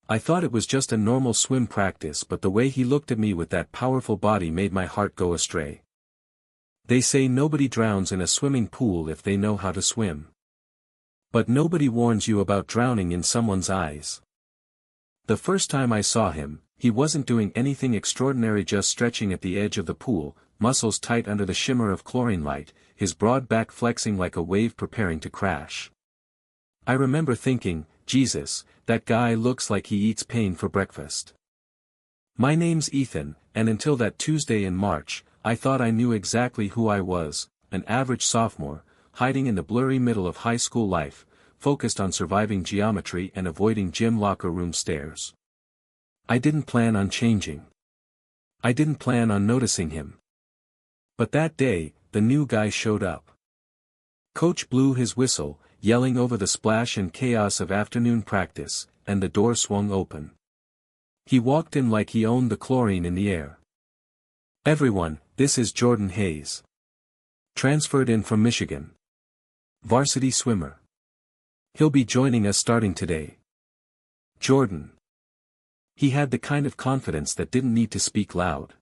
I thought it was just a normal swim practice, but the way he looked at me with that powerful body made my heart go astray. They say nobody drowns in a swimming pool if they know how to swim. But nobody warns you about drowning in someone's eyes. The first time I saw him, he wasn't doing anything extraordinary, just stretching at the edge of the pool, muscles tight under the shimmer of chlorine light, his broad back flexing like a wave preparing to crash. I remember thinking, Jesus, that guy looks like he eats pain for breakfast. My name's Ethan, and until that Tuesday in March, I thought I knew exactly who I was, an average sophomore, hiding in the blurry middle of high school life, focused on surviving geometry and avoiding gym locker room stares. I didn't plan on changing. I didn't plan on noticing him. But that day, the new guy showed up. Coach blew his whistle, yelling over the splash and chaos of afternoon practice, and the door swung open. He walked in like he owned the chlorine in the air. Everyone, this is Jordan Hayes. Transferred in from Michigan. Varsity swimmer. He'll be joining us starting today. Jordan. He had the kind of confidence that didn't need to speak loud.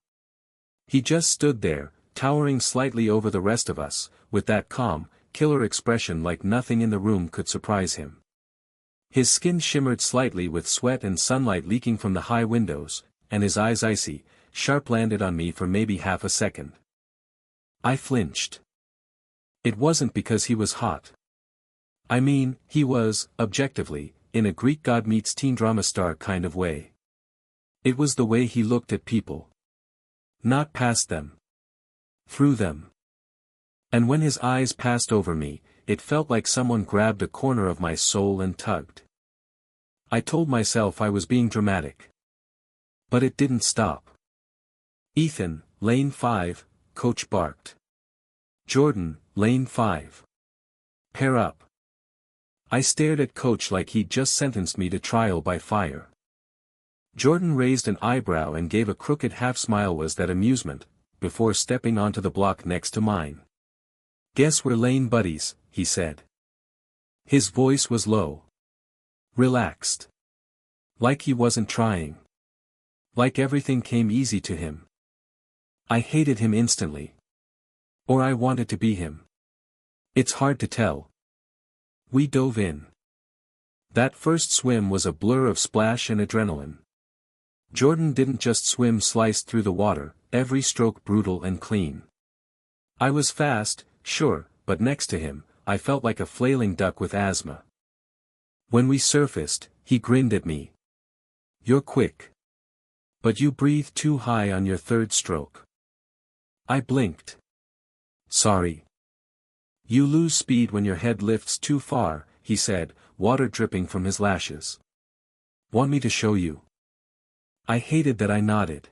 He just stood there, towering slightly over the rest of us, with that calm, killer expression like nothing in the room could surprise him. His skin shimmered slightly with sweat and sunlight leaking from the high windows, and his eyes icy, sharp landed on me for maybe half a second. I flinched. It wasn't because he was hot. I mean, he was, objectively, in a Greek god meets teen drama star kind of way. It was the way he looked at people. Not past them. Through them. And when his eyes passed over me, it felt like someone grabbed a corner of my soul and tugged. I told myself I was being dramatic. But it didn't stop. Ethan, lane 5, coach barked. Jordan, lane 5. Pair up. I stared at coach like he'd just sentenced me to trial by fire. Jordan raised an eyebrow and gave a crooked half-smile. Was that amusement, before stepping onto the block next to mine. Guess we're lane buddies, he said. His voice was low. Relaxed. Like he wasn't trying. Like everything came easy to him. I hated him instantly. Or I wanted to be him. It's hard to tell. We dove in. That first swim was a blur of splash and adrenaline. Jordan didn't just swim sliced through the water, every stroke brutal and clean. I was fast, sure, but next to him, I felt like a flailing duck with asthma. When we surfaced, he grinned at me. You're quick. But you breathe too high on your third stroke. I blinked. Sorry. You lose speed when your head lifts too far, he said, water dripping from his lashes. Want me to show you? I hated that I nodded.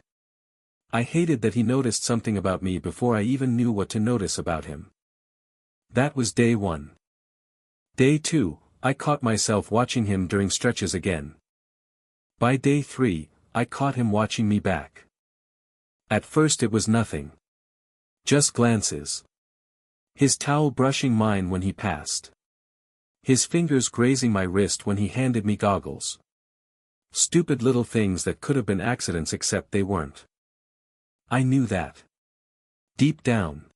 I hated that he noticed something about me before I even knew what to notice about him. That was day 1. Day 2, I caught myself watching him during stretches again. By day 3, I caught him watching me back. At first it was nothing. Just glances. His towel brushing mine when he passed. His fingers grazing my wrist when he handed me goggles. Stupid little things that could have been accidents except they weren't. I knew that. Deep down.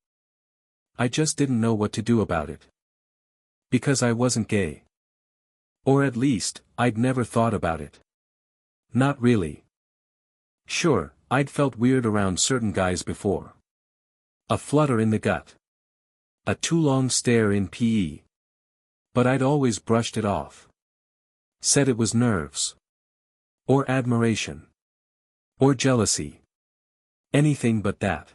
I just didn't know what to do about it. Because I wasn't gay. Or at least, I'd never thought about it. Not really. Sure, I'd felt weird around certain guys before. A flutter in the gut. A too long stare in PE. But I'd always brushed it off. Said it was nerves. Or admiration. Or jealousy. Anything but that.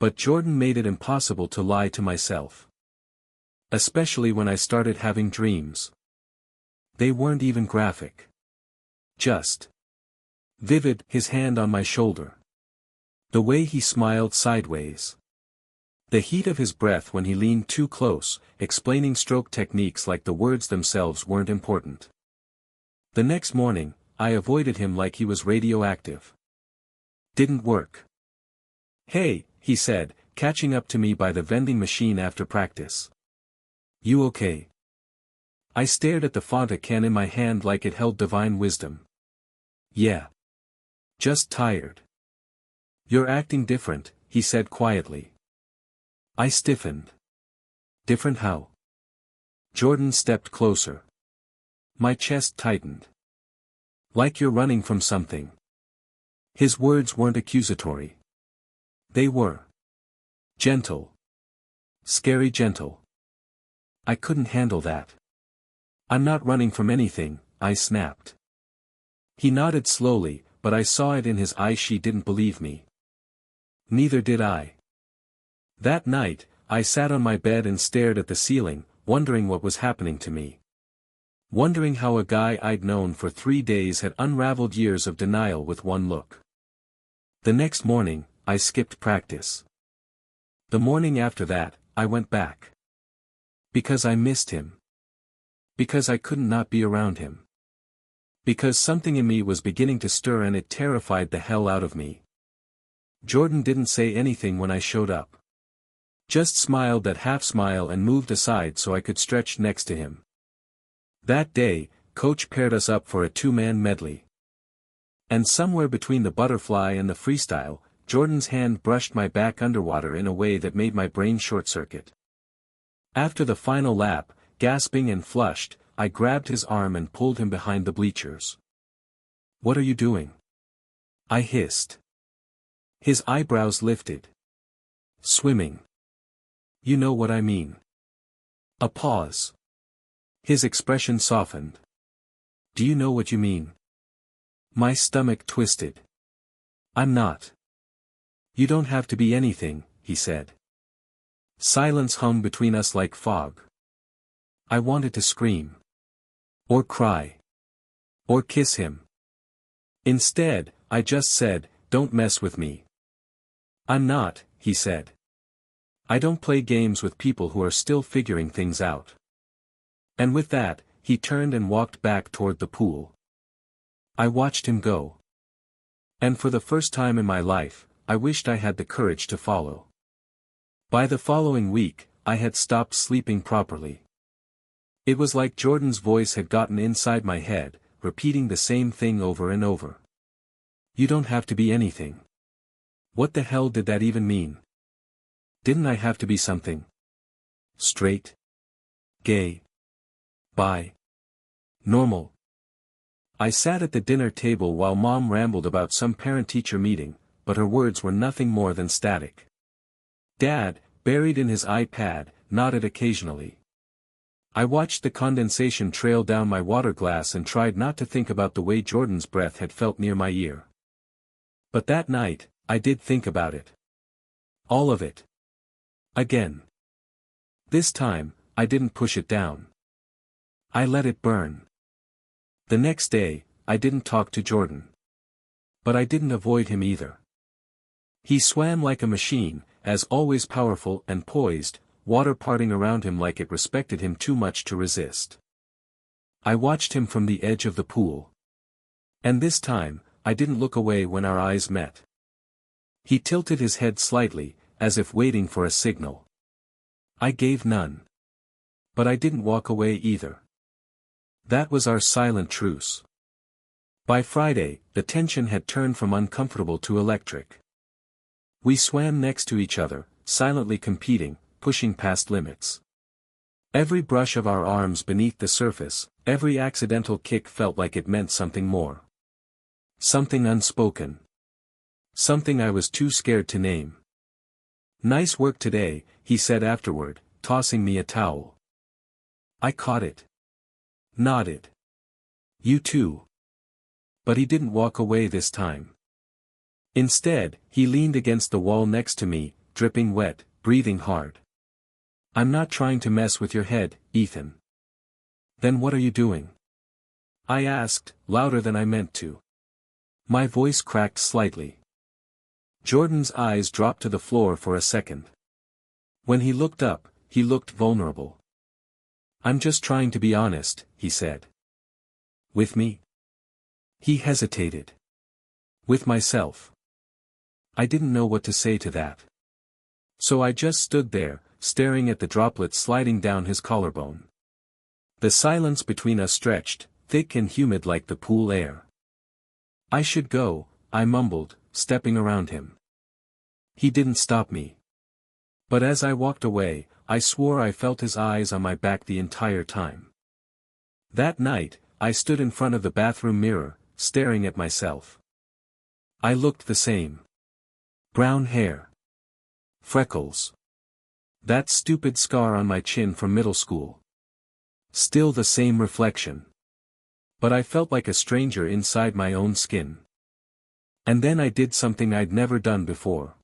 But Jordan made it impossible to lie to myself. Especially when I started having dreams. They weren't even graphic. Just vivid. His hand on my shoulder. The way he smiled sideways. The heat of his breath when he leaned too close, explaining stroke techniques like the words themselves weren't important. The next morning, I avoided him like he was radioactive. Didn't work. Hey, he said, catching up to me by the vending machine after practice. You okay? I stared at the Fanta can in my hand like it held divine wisdom. Yeah. Just tired. You're acting different, he said quietly. I stiffened. Different how? Jordan stepped closer. My chest tightened. Like you're running from something. His words weren't accusatory. They were gentle. Scary gentle. I couldn't handle that. I'm not running from anything, I snapped. He nodded slowly, but I saw it in his eyes she didn't believe me. Neither did I. That night, I sat on my bed and stared at the ceiling, wondering what was happening to me. Wondering how a guy I'd known for 3 days had unraveled years of denial with one look. The next morning, I skipped practice. The morning after that, I went back. Because I missed him. Because I couldn't not be around him. Because something in me was beginning to stir and it terrified the hell out of me. Jordan didn't say anything when I showed up. Just smiled that half smile and moved aside so I could stretch next to him. That day, Coach paired us up for a 2-man medley. And somewhere between the butterfly and the freestyle, Jordan's hand brushed my back underwater in a way that made my brain short-circuit. After the final lap, gasping and flushed, I grabbed his arm and pulled him behind the bleachers. What are you doing? I hissed. His eyebrows lifted. Swimming. You know what I mean. A pause. His expression softened. Do you know what you mean? My stomach twisted. I'm not. You don't have to be anything, he said. Silence hung between us like fog. I wanted to scream. Or cry. Or kiss him. Instead, I just said, don't mess with me. I'm not, he said. I don't play games with people who are still figuring things out. And with that, he turned and walked back toward the pool. I watched him go. And for the first time in my life, I wished I had the courage to follow. By the following week, I had stopped sleeping properly. It was like Jordan's voice had gotten inside my head, repeating the same thing over and over. You don't have to be anything. What the hell did that even mean? Didn't I have to be something? Straight? Gay? Bi? Normal? I sat at the dinner table while Mom rambled about some parent-teacher meeting, but her words were nothing more than static. Dad, buried in his iPad, nodded occasionally. I watched the condensation trail down my water glass and tried not to think about the way Jordan's breath had felt near my ear. But that night, I did think about it. All of it. Again. This time, I didn't push it down. I let it burn. The next day, I didn't talk to Jordan. But I didn't avoid him either. He swam like a machine, as always powerful and poised, water parting around him like it respected him too much to resist. I watched him from the edge of the pool. And this time, I didn't look away when our eyes met. He tilted his head slightly, as if waiting for a signal. I gave none. But I didn't walk away either. That was our silent truce. By Friday, the tension had turned from uncomfortable to electric. We swam next to each other, silently competing, pushing past limits. Every brush of our arms beneath the surface, every accidental kick felt like it meant something more. Something unspoken. Something I was too scared to name. Nice work today, he said afterward, tossing me a towel. I caught it. Nodded. You too. But he didn't walk away this time. Instead, he leaned against the wall next to me, dripping wet, breathing hard. I'm not trying to mess with your head, Ethan. Then what are you doing? I asked, louder than I meant to. My voice cracked slightly. Jordan's eyes dropped to the floor for a second. When he looked up, he looked vulnerable. I'm just trying to be honest, he said. With me? He hesitated. With myself. I didn't know what to say to that. So I just stood there, staring at the droplets sliding down his collarbone. The silence between us stretched, thick and humid like the pool air. "I should go," I mumbled, stepping around him. He didn't stop me. But as I walked away, I swore I felt his eyes on my back the entire time. That night, I stood in front of the bathroom mirror, staring at myself. I looked the same. Brown hair. Freckles. That stupid scar on my chin from middle school. Still the same reflection. But I felt like a stranger inside my own skin. And then I did something I'd never done before.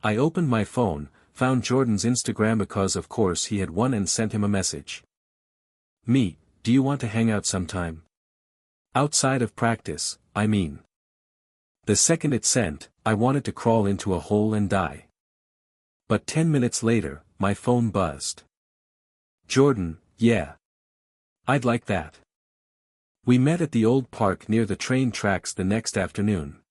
I opened my phone, found Jordan's Instagram because of course he had one, and sent him a message. "Me, do you want to hang out sometime? Outside of practice, I mean." The second it sent, I wanted to crawl into a hole and die. But 10 minutes later, my phone buzzed. "Jordan, yeah. I'd like that." We met at the old park near the train tracks the next afternoon.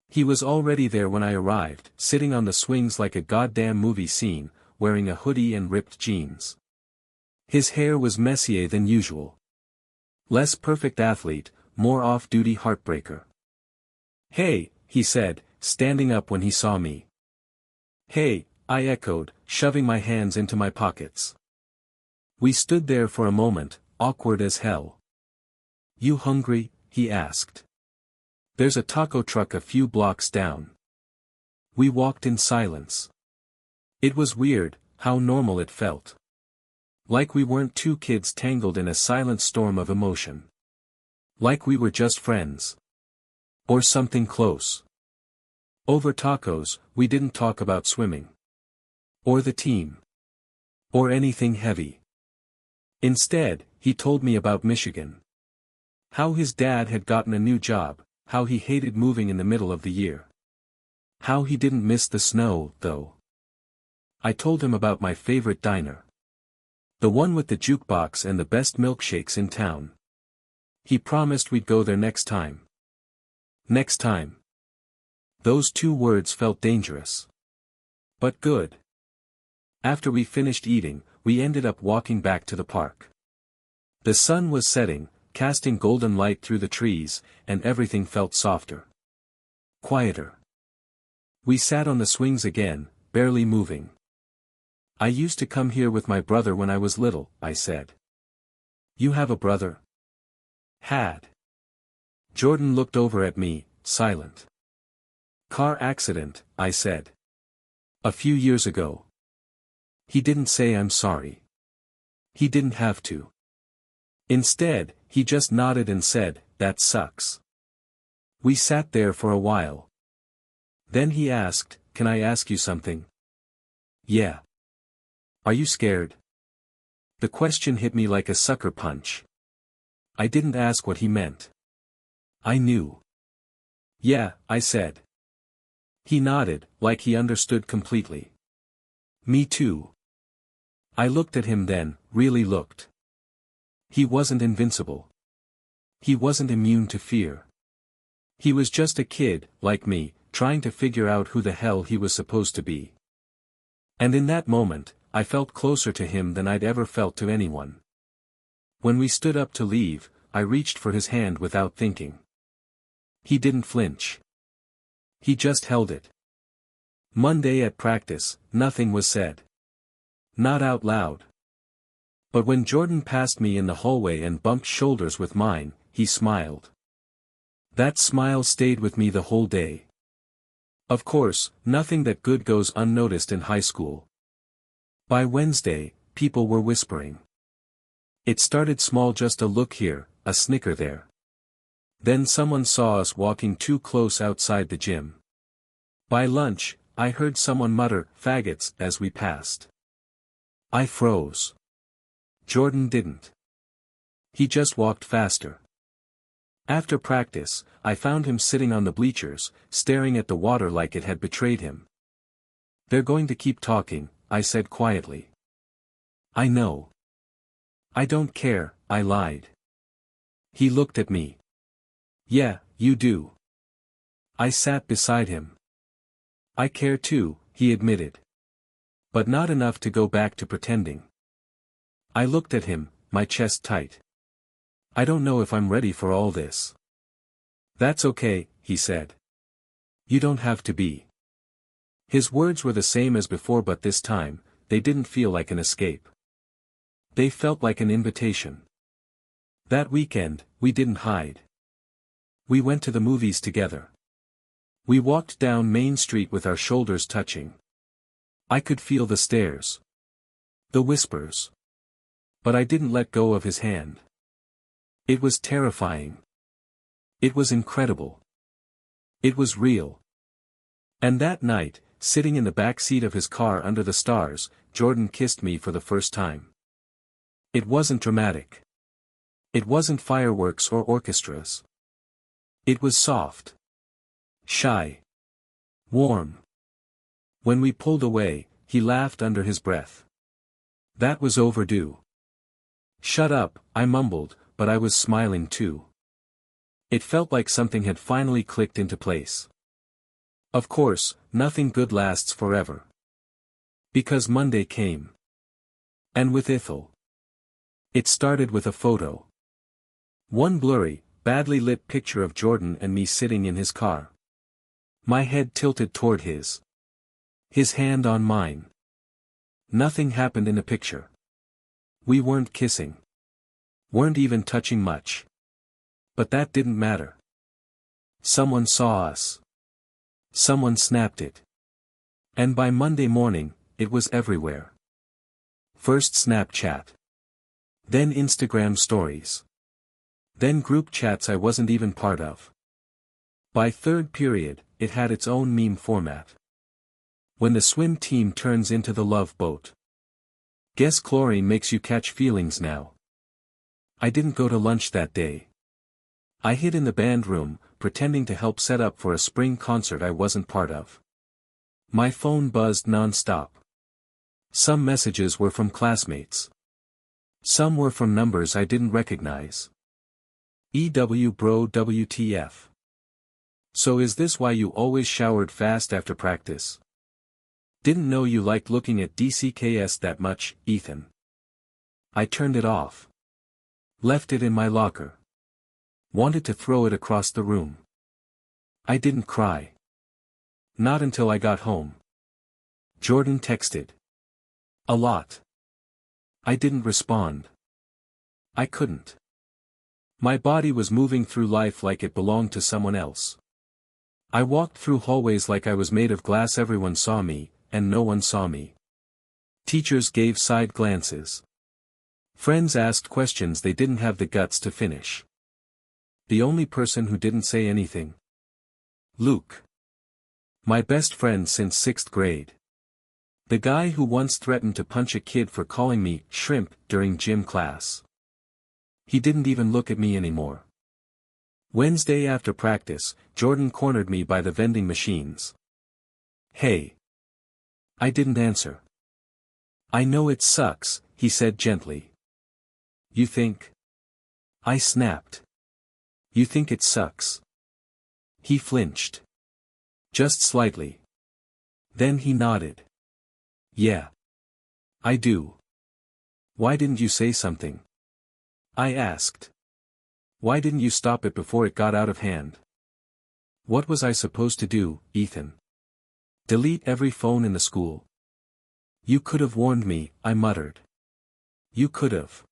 He was already there when I arrived, sitting on the swings like a goddamn movie scene, wearing a hoodie and ripped jeans. His hair was messier than usual. Less perfect athlete, more off-duty heartbreaker. "Hey," he said, standing up when he saw me. "Hey," I echoed, shoving my hands into my pockets. We stood there for a moment, awkward as hell. "You hungry?" he asked. "There's a taco truck a few blocks down." We walked in silence. It was weird, how normal it felt. Like we weren't two kids tangled in a silent storm of emotion. Like we were just friends. Or something close. Over tacos, we didn't talk about swimming. Or the team. Or anything heavy. Instead, he told me about Michigan. How his dad had gotten a new job, how he hated moving in the middle of the year. How he didn't miss the snow, though. I told him about my favorite diner. The one with the jukebox and the best milkshakes in town. He promised we'd go there next time. Next time. Those two words felt dangerous. But good. After we finished eating, we ended up walking back to the park. The sun was setting, casting golden light through the trees, and everything felt softer. Quieter. We sat on the swings again, barely moving. "I used to come here with my brother when I was little," I said. "You have a brother?" "Had." Jordan looked over at me, silent. "Car accident," I said. "A few years ago." He didn't say I'm sorry. He didn't have to. Instead, he just nodded and said, "That sucks." We sat there for a while. Then he asked, "Can I ask you something?" "Yeah." "Are you scared?" The question hit me like a sucker punch. I didn't ask what he meant. I knew. "Yeah," I said. He nodded, like he understood completely. "Me too." I looked at him then, really looked. He wasn't invincible. He wasn't immune to fear. He was just a kid, like me, trying to figure out who the hell he was supposed to be. And in that moment, I felt closer to him than I'd ever felt to anyone. When we stood up to leave, I reached for his hand without thinking. He didn't flinch. He just held it. Monday at practice, nothing was said. Not out loud. But when Jordan passed me in the hallway and bumped shoulders with mine, he smiled. That smile stayed with me the whole day. Of course, nothing that good goes unnoticed in high school. By Wednesday, people were whispering. It started small, just a look here, a snicker there. Then someone saw us walking too close outside the gym. By lunch, I heard someone mutter, "Faggots," as we passed. I froze. Jordan didn't. He just walked faster. After practice, I found him sitting on the bleachers, staring at the water like it had betrayed him. "They're going to keep talking," I said quietly. "I know." "I don't care," I lied. He looked at me. "Yeah, you do." I sat beside him. "I care too," he admitted. But not enough to go back to pretending. I looked at him, my chest tight. I don't know if I'm ready for all this. That's okay, he said. You don't have to be. His words were the same as before, but this time, they didn't feel like an escape. They felt like an invitation. That weekend, we didn't hide. We went to the movies together. We walked down Main Street with our shoulders touching. I could feel the stares. The whispers. But I didn't let go of his hand. It was terrifying. It was incredible. It was real. And that night, sitting in the back seat of his car under the stars, Jordan kissed me for the first time. It wasn't dramatic. It wasn't fireworks or orchestras. It was soft. Shy. Warm. When we pulled away, he laughed under his breath. That was overdue. Shut up, I mumbled, but I was smiling too. It felt like something had finally clicked into place. Of course, nothing good lasts forever. Because Monday came. And with Ethel. It started with a photo. One blurry, badly lit picture of Jordan and me sitting in his car. My head tilted toward his. His hand on mine. Nothing happened in the picture. We weren't kissing. Weren't even touching much. But that didn't matter. Someone saw us. Someone snapped it. And by Monday morning, it was everywhere. First Snapchat. Then Instagram stories. Then group chats I wasn't even part of. By third period, it had its own meme format. When the swim team turns into the love boat. Guess chlorine makes you catch feelings now. I didn't go to lunch that day. I hid in the band room, pretending to help set up for a spring concert I wasn't part of. My phone buzzed non-stop. Some messages were from classmates. Some were from numbers I didn't recognize. EW bro WTF. So is this why you always showered fast after practice? Didn't know you liked looking at DCKS that much, Ethan. I turned it off. Left it in my locker. Wanted to throw it across the room. I didn't cry. Not until I got home. Jordan texted. A lot. I didn't respond. I couldn't. My body was moving through life like it belonged to someone else. I walked through hallways like I was made of glass. Everyone saw me, and no one saw me. Teachers gave side glances. Friends asked questions they didn't have the guts to finish. The only person who didn't say anything. Luke. My best friend since 6th grade. The guy who once threatened to punch a kid for calling me shrimp during gym class. He didn't even look at me anymore. Wednesday after practice, Jordan cornered me by the vending machines. Hey. I didn't answer. I know it sucks, he said gently. You think? I snapped. You think it sucks? He flinched. Just slightly. Then he nodded. Yeah. I do. Why didn't you say something? I asked. Why didn't you stop it before it got out of hand? What was I supposed to do, Ethan? Delete every phone in the school? You could have warned me, I muttered. You could have.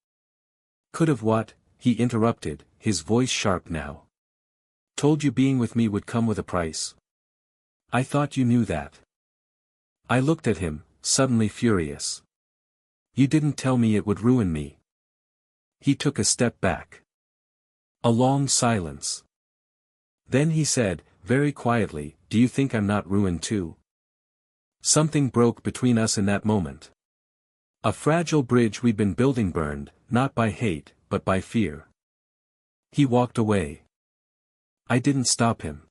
Could have what? He interrupted, his voice sharp now. Told you being with me would come with a price. I thought you knew that. I looked at him, suddenly furious. You didn't tell me it would ruin me. He took a step back. A long silence. Then he said, very quietly, do you think I'm not ruined too? Something broke between us in that moment. A fragile bridge we'd been building burned, not by hate, but by fear. He walked away. I didn't stop him.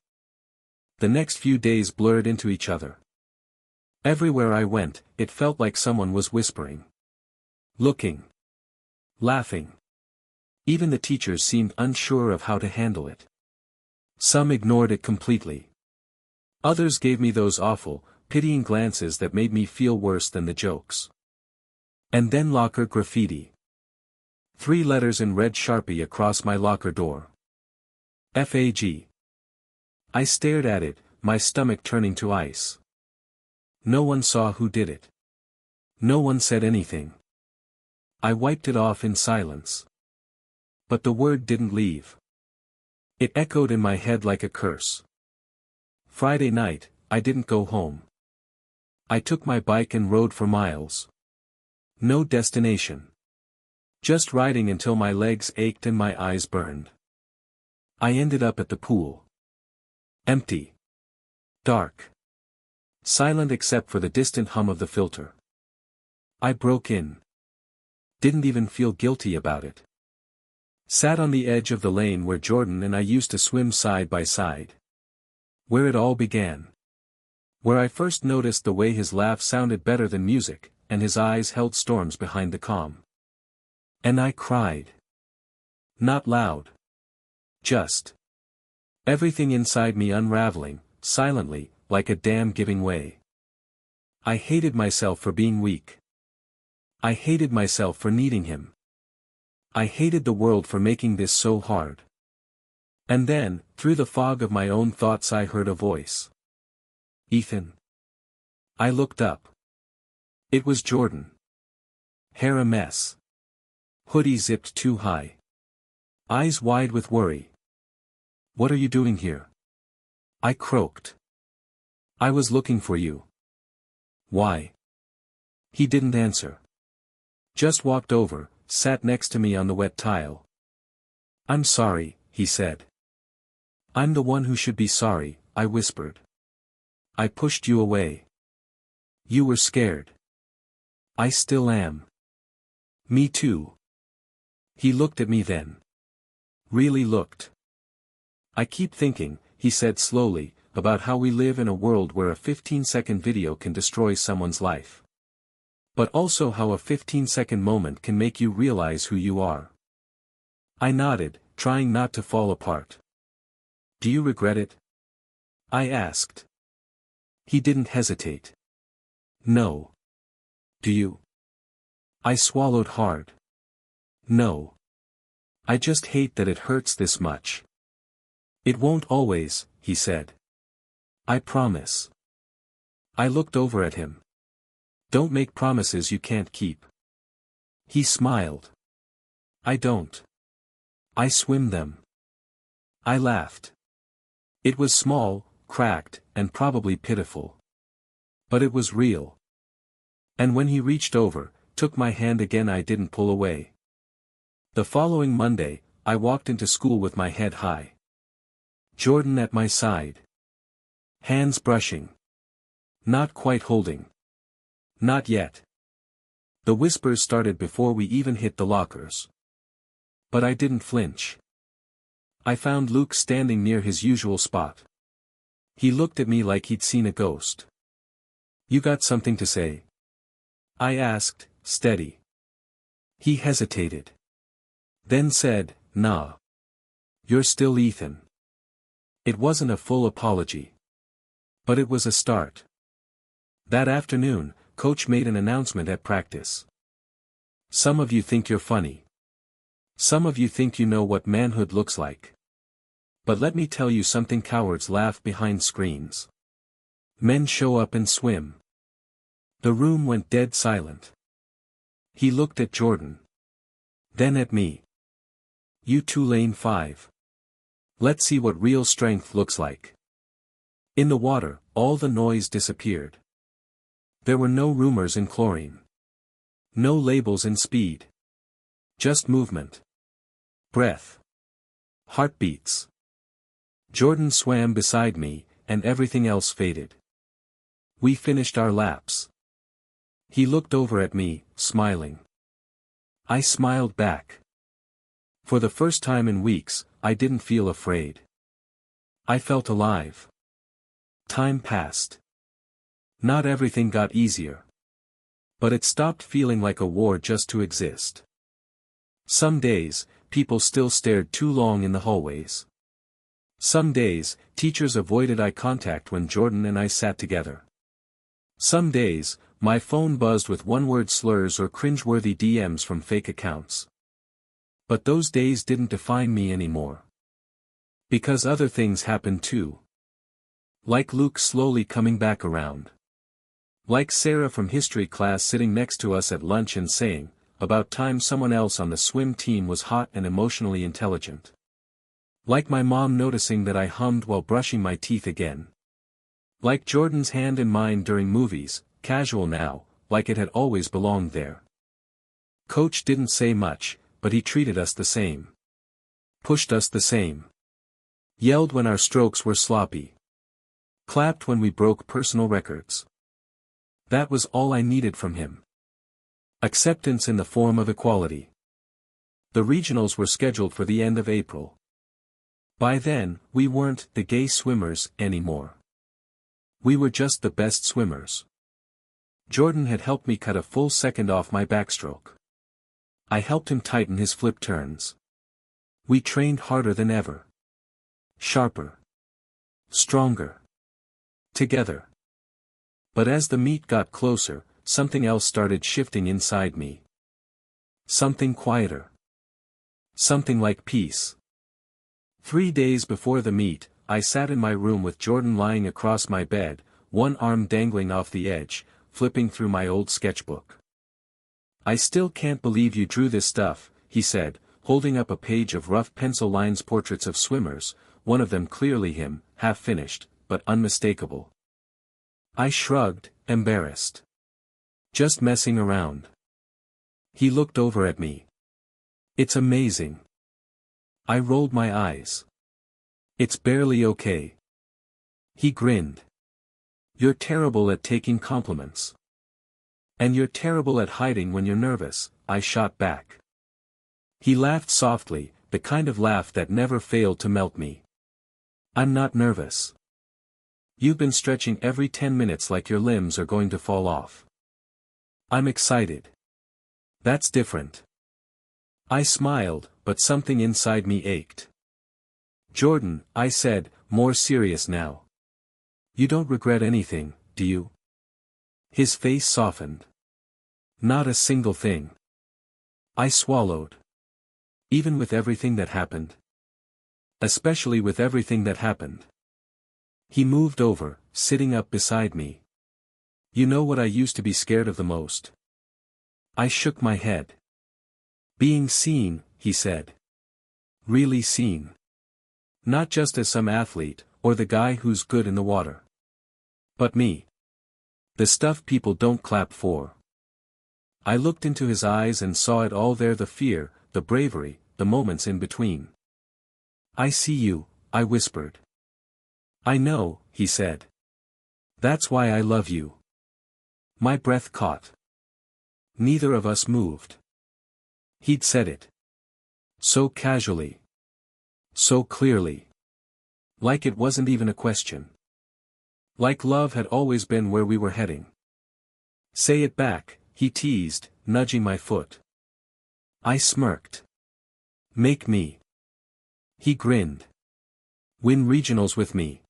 The next few days blurred into each other. Everywhere I went, it felt like someone was whispering. Looking. Laughing. Even the teachers seemed unsure of how to handle it. Some ignored it completely. Others gave me those awful, pitying glances that made me feel worse than the jokes. And then locker graffiti. 3 letters in red Sharpie across my locker door. FAG. I stared at it, my stomach turning to ice. No one saw who did it. No one said anything. I wiped it off in silence. But the word didn't leave. It echoed in my head like a curse. Friday night, I didn't go home. I took my bike and rode for miles. No destination. Just riding until my legs ached and my eyes burned. I ended up at the pool. Empty. Dark. Silent except for the distant hum of the filter. I broke in. Didn't even feel guilty about it. Sat on the edge of the lane where Jordan and I used to swim side by side. Where it all began. Where I first noticed the way his laugh sounded better than music, and his eyes held storms behind the calm. And I cried. Not loud. Just. Everything inside me unraveling, silently, like a dam giving way. I hated myself for being weak. I hated myself for needing him. I hated the world for making this so hard. And then, through the fog of my own thoughts I heard a voice. Ethan. I looked up. It was Jordan. Hair a mess. Hoodie zipped too high. Eyes wide with worry. What are you doing here? I croaked. I was looking for you. Why? He didn't answer. Just walked over, sat next to me on the wet tile. I'm sorry, he said. I'm the one who should be sorry, I whispered. I pushed you away. You were scared. I still am. Me too. He looked at me then. Really looked. I keep thinking, he said slowly, about how we live in a world where a 15-second video can destroy someone's life. But also how a 15-second moment can make you realize who you are. I nodded, trying not to fall apart. Do you regret it? I asked. He didn't hesitate. No. Do you? I swallowed hard. No. I just hate that it hurts this much. It won't always, he said. I promise. I looked over at him. Don't make promises you can't keep. He smiled. I don't. I swim them. I laughed. It was small, cracked, and probably pitiful. But it was real. And when he reached over, took my hand again I didn't pull away. The following Monday, I walked into school with my head high. Jordan at my side. Hands brushing. Not quite holding. Not yet. The whispers started before we even hit the lockers. But I didn't flinch. I found Luke standing near his usual spot. He looked at me like he'd seen a ghost. You got something to say? I asked, steady. He hesitated. Then said, nah. You're still Ethan. It wasn't a full apology. But it was a start. That afternoon, Coach made an announcement at practice. Some of you think you're funny. Some of you think you know what manhood looks like. But let me tell you something, cowards laugh behind screens. Men show up and swim. The room went dead silent. He looked at Jordan. Then at me. You two lane 5. Let's see what real strength looks like. In the water, all the noise disappeared. There were no rumors in chlorine. No labels in speed. Just movement. Breath. Heartbeats. Jordan swam beside me, and everything else faded. We finished our laps. He looked over at me, smiling. I smiled back. For the first time in weeks, I didn't feel afraid. I felt alive. Time passed. Not everything got easier. But it stopped feeling like a war just to exist. Some days, people still stared too long in the hallways. Some days, teachers avoided eye contact when Jordan and I sat together. Some days, my phone buzzed with one-word slurs or cringeworthy DMs from fake accounts. But those days didn't define me anymore. Because other things happened too. Like Luke slowly coming back around. Like Sarah from history class sitting next to us at lunch and saying, about time someone else on the swim team was hot and emotionally intelligent. Like my mom noticing that I hummed while brushing my teeth again. Like Jordan's hand in mine during movies, casual now, like it had always belonged there. Coach didn't say much, but he treated us the same. Pushed us the same. Yelled when our strokes were sloppy. Clapped when we broke personal records. That was all I needed from him. Acceptance in the form of equality. The regionals were scheduled for the end of April. By then, we weren't the gay swimmers anymore. We were just the best swimmers. Jordan had helped me cut a full second off my backstroke. I helped him tighten his flip turns. We trained harder than ever. Sharper. Stronger. Together. But as the meet got closer, something else started shifting inside me. Something quieter. Something like peace. 3 days before the meet, I sat in my room with Jordan lying across my bed, one arm dangling off the edge, flipping through my old sketchbook. "I still can't believe you drew this stuff," he said, holding up a page of rough pencil lines portraits of swimmers, one of them clearly him, half-finished, but unmistakable. I shrugged, embarrassed. "Just messing around." He looked over at me. "It's amazing." I rolled my eyes. "It's barely okay." He grinned. "You're terrible at taking compliments. And you're terrible at hiding when you're nervous," I shot back. He laughed softly, the kind of laugh that never failed to melt me. "I'm not nervous. You've been stretching every 10 minutes like your limbs are going to fall off. I'm excited. That's different." I smiled, but something inside me ached. "Jordan," I said, more serious now. "You don't regret anything, do you?" His face softened. "Not a single thing." I swallowed. "Even with everything that happened?" "Especially with everything that happened." He moved over, sitting up beside me. "You know what I used to be scared of the most?" I shook my head. "Being seen," he said. "Really seen. Not just as some athlete, or the guy who's good in the water. But me. The stuff people don't clap for." I looked into his eyes and saw it all there, the fear, the bravery, the moments in between. "I see you," I whispered. "I know," he said. "That's why I love you." My breath caught. Neither of us moved. He'd said it. So casually. So clearly. Like it wasn't even a question. Like love had always been where we were heading. "Say it back," he teased, nudging my foot. I smirked. "Make me." He grinned. "Win regionals with me."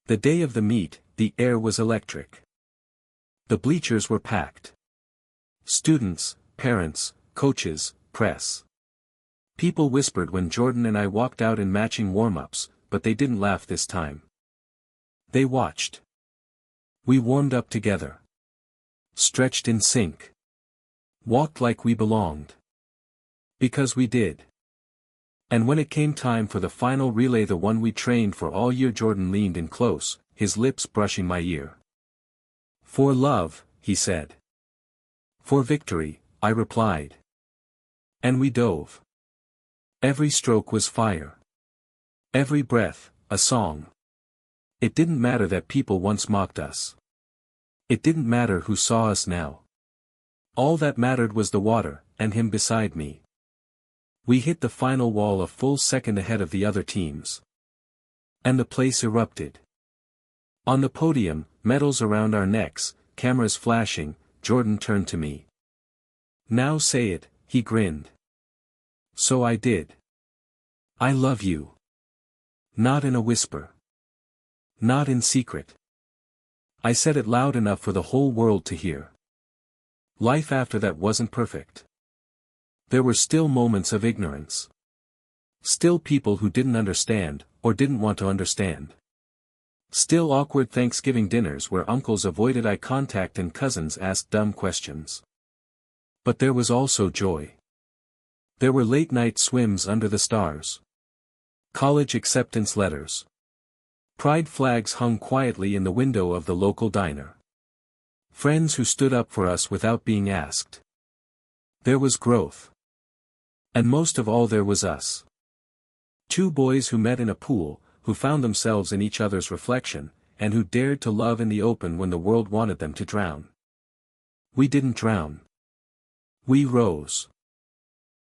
The day of the meet, the air was electric. The bleachers were packed. Students, parents, coaches, press. People whispered when Jordan and I walked out in matching warm-ups, but they didn't laugh this time. They watched. We warmed up together. Stretched in sync. Walked like we belonged. Because we did. And when it came time for the final relay, the one we trained for all year, Jordan leaned in close, his lips brushing my ear. "For love," he said. "For victory," I replied. And we dove. Every stroke was fire. Every breath, a song. It didn't matter that people once mocked us. It didn't matter who saw us now. All that mattered was the water, and him beside me. We hit the final wall a full second ahead of the other teams. And the place erupted. On the podium, medals around our necks, cameras flashing, Jordan turned to me. "Now say it," he grinned. So I did. "I love you." Not in a whisper. Not in secret. I said it loud enough for the whole world to hear. Life after that wasn't perfect. There were still moments of ignorance. Still people who didn't understand, or didn't want to understand. Still awkward Thanksgiving dinners where uncles avoided eye contact and cousins asked dumb questions. But there was also joy. There were late-night swims under the stars. College acceptance letters. Pride flags hung quietly in the window of the local diner. Friends who stood up for us without being asked. There was growth. And most of all there was us. Two boys who met in a pool, who found themselves in each other's reflection, and who dared to love in the open when the world wanted them to drown. We didn't drown. We rose.